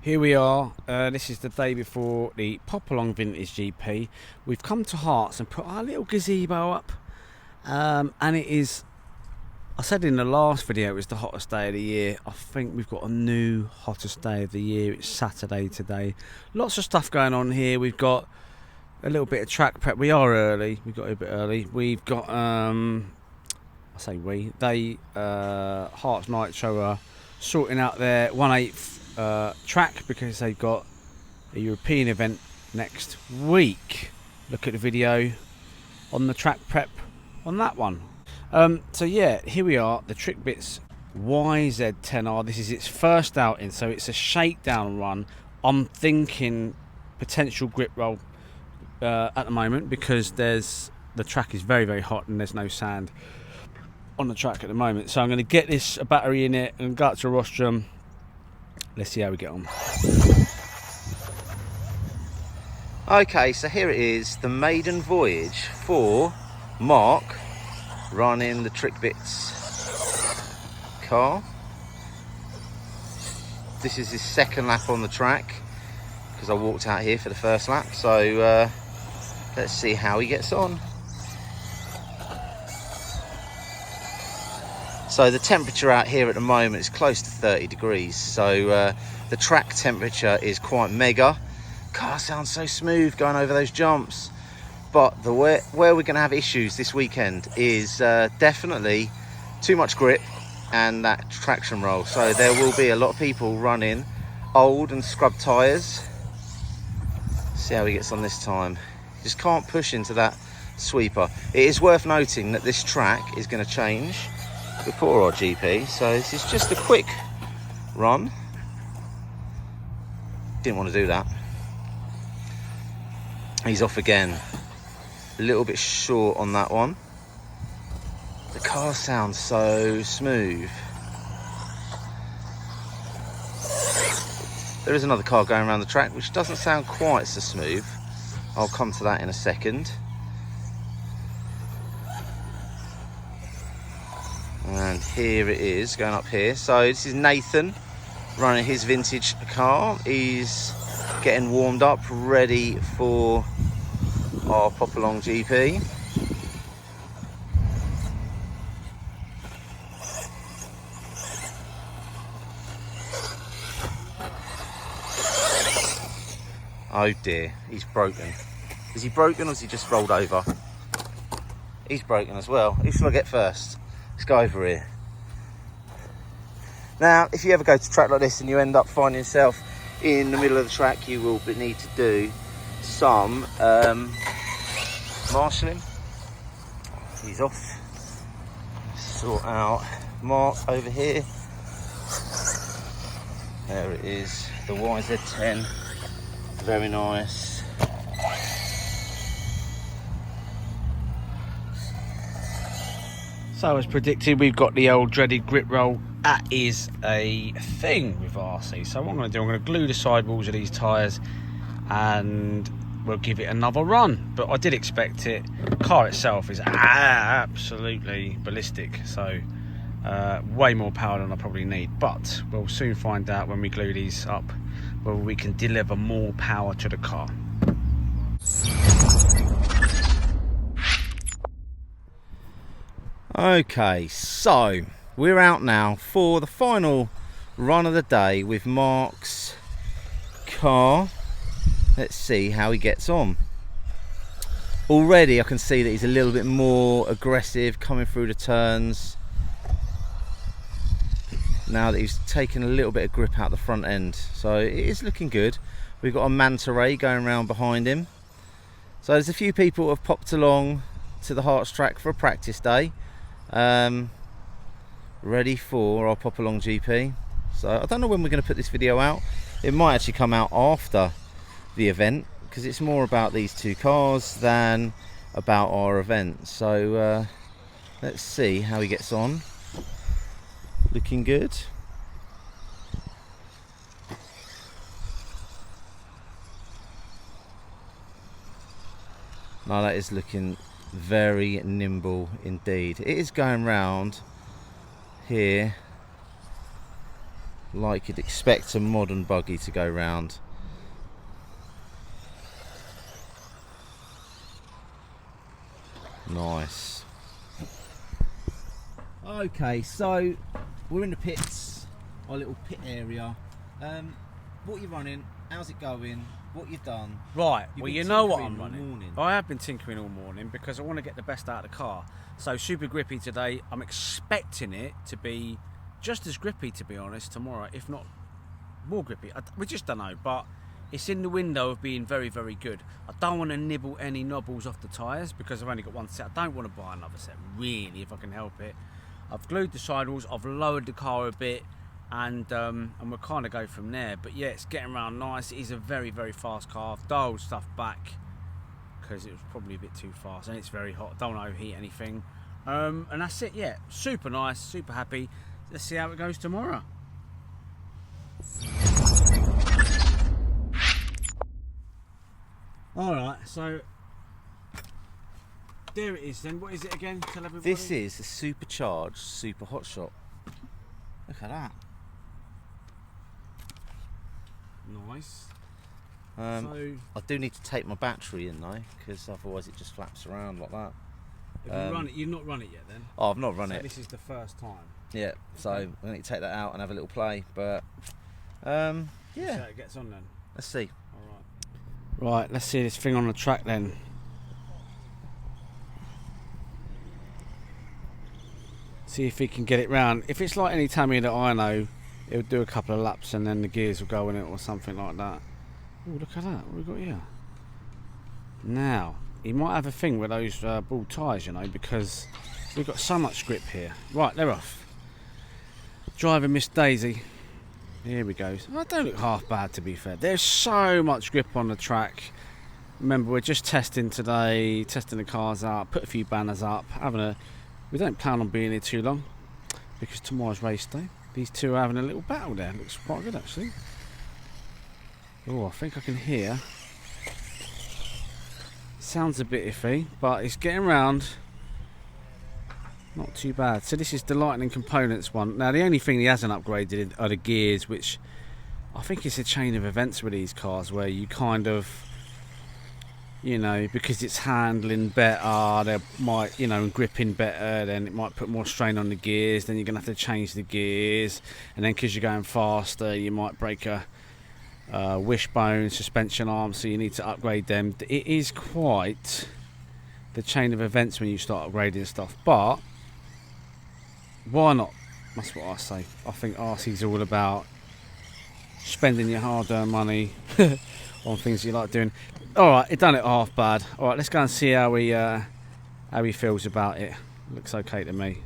Here we are, this is the day before the Popalong Vintage GP. We've come to Hearts and put our little gazebo up, and it is, I said in the last video it was the hottest day of the year. I think we've got a new hottest day of the year. It's Saturday today. Lots of stuff going on here. We've got a little bit of track prep. We are early, we got a bit early. We've got, Hearts Nitro are sorting out their 1/8 track because they've got a European event next week. Look at the video on the track prep on that one. So yeah, here we are, the Trick Bits YZ10R. This is its first outing, so it's a shakedown run. I'm thinking potential grip roll at the moment because the track is very hot and there's no sand on the track at the moment. So I'm going to get this battery in it and go out to rostrum. Let's see how we get on. Okay, so here it is, the maiden voyage for Mark running the Trick Bits car. This is his second lap on the track because I walked out here for the first lap. So let's see how he gets on. So the temperature out here at the moment is close to 30 degrees. So the track temperature is quite mega. Car sounds so smooth going over those jumps. But where we're going to have issues this weekend is definitely too much grip and that traction roll. So there will be a lot of people running old and scrub tyres. See how he gets on this time. Just can't push into that sweeper. It is worth noting that this track is going to change before our GP, so this is just a quick run. Didn't want to do that. He's off again. A little bit short on that one. The car sounds so smooth. There is another car going around the track which doesn't sound quite so smooth. I'll come to that in a second. And here it is, going up here. So this is Nathan running his vintage car. He's getting warmed up, ready for our Popalong GP. Oh dear, he's broken. Is he broken or is he just rolled over? He's broken as well. Who shall I get first? Let's go over here. Now, if you ever go to a track like this and you end up finding yourself in the middle of the track, you will need to do some marshalling. He's off. Sort out Mark over here. There it is, the YZ10. Very nice. So as predicted, we've got the old dreaded grip roll. That is a thing with RC. So what I'm going to do, I'm going to glue the sidewalls of these tyres and we'll give it another run. But I did expect it. The car itself is absolutely ballistic. So way more power than I probably need. But we'll soon find out when we glue these up whether we can deliver more power to the car. Okay, so we're out now for the final run of the day with Mark's car. Let's see how he gets on. Already I can see that he's a little bit more aggressive coming through the turns. Now that he's taken a little bit of grip out the front end. So it is looking good. We've got a manta ray going around behind him. So there's a few people who have popped along to the Hearts track for a practice day. Ready for our Popalong GP. So I don't know when we're going to put this video out. It might actually come out after the event because it's more about these two cars than about our event. So let's see how he gets on. Looking good. Now that is looking very nimble indeed. It is going round here like you'd expect a modern buggy to go round. Nice. Okay, so we're in the pits, our little pit area. What you running? How's it going? What you've done? Right, You've well, been you know what tinkering I'm all running. morning. I have been tinkering all morning because I want to get the best out of the car. So super grippy today. I'm expecting it to be just as grippy, to be honest, tomorrow, if not more grippy. We just don't know, but it's in the window of being very, very good. I don't want to nibble any knobbles off the tyres because I've only got one set. I don't want to buy another set, really, if I can help it. I've glued the sidewalls, I've lowered the car a bit, and we'll kind of go from there. But yeah, it's getting around nice. It is a very, very fast car. I've dialed stuff back because it was probably a bit too fast, and it's very hot. Don't overheat anything. And that's it, yeah. Super nice, super happy. Let's see how it goes tomorrow. Alright, so there it is then. What is it again? Tell everybody. This is a supercharged super hot shot. Look at that. Nice. I do need to take my battery in though, because otherwise it just flaps around like that. Have you run it? You've not run it yet then? Oh, I've not run So it. this is the first time. Yeah, so I'm going to take that out and have a little play, but Yeah. yeah, So it gets on then. let's see. Right, let's see this thing on the track then. See if he can get it round. If it's like any Tamiya that I know, it'll do a couple of laps and then the gears will go in it or something like that. Oh, look at that. What have we got here? Now, he might have a thing with those ball tyres, you know, because we've got so much grip here. Right, they're off. Driving Miss Daisy. Here we go. I don't look half bad, to be fair. There's so much grip on the track. Remember, we're just testing today, testing the cars out, put a few banners up, we don't plan on being here too long because tomorrow's race day. These two are having a little battle there. Looks quite good actually. Oh, I think I can hear. Sounds a bit iffy, but it's getting round. Not too bad. So this is the Lightning Components one. Now the only thing he hasn't upgraded are the gears, which I think it's a chain of events with these cars where you kind of, you know, because it's handling better, they might, you know, and gripping better, then it might put more strain on the gears, then you're going to have to change the gears, and then because you're going faster, you might break a wishbone, suspension arm, so you need to upgrade them. It is quite the chain of events when you start upgrading stuff, but why not? That's what I say. I think RC's all about spending your hard-earned money on things you like doing. Alright, it done it half bad. Alright, let's go and see how he feels about it. Looks okay to me.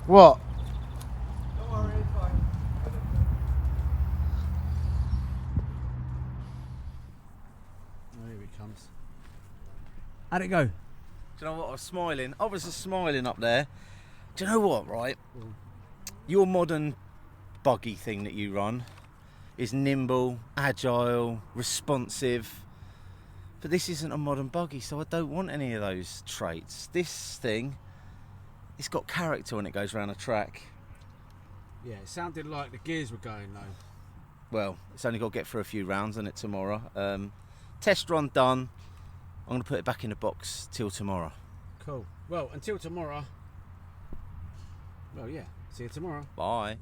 What? Don't worry, it's fine. Oh, here he comes. How'd it go? Do you know what? I was smiling. I was just smiling up there. Do you know what, right? Your modern buggy thing that you run is nimble, agile, responsive. But this isn't a modern buggy, so I don't want any of those traits. This thing, it's got character when it goes around a track. Yeah, it sounded like the gears were going though. Well, it's only got to get through a few rounds on it tomorrow. Test run done. I'm going to put it back in the box till tomorrow. Cool. Well, until tomorrow. Well, yeah. See you tomorrow. Bye.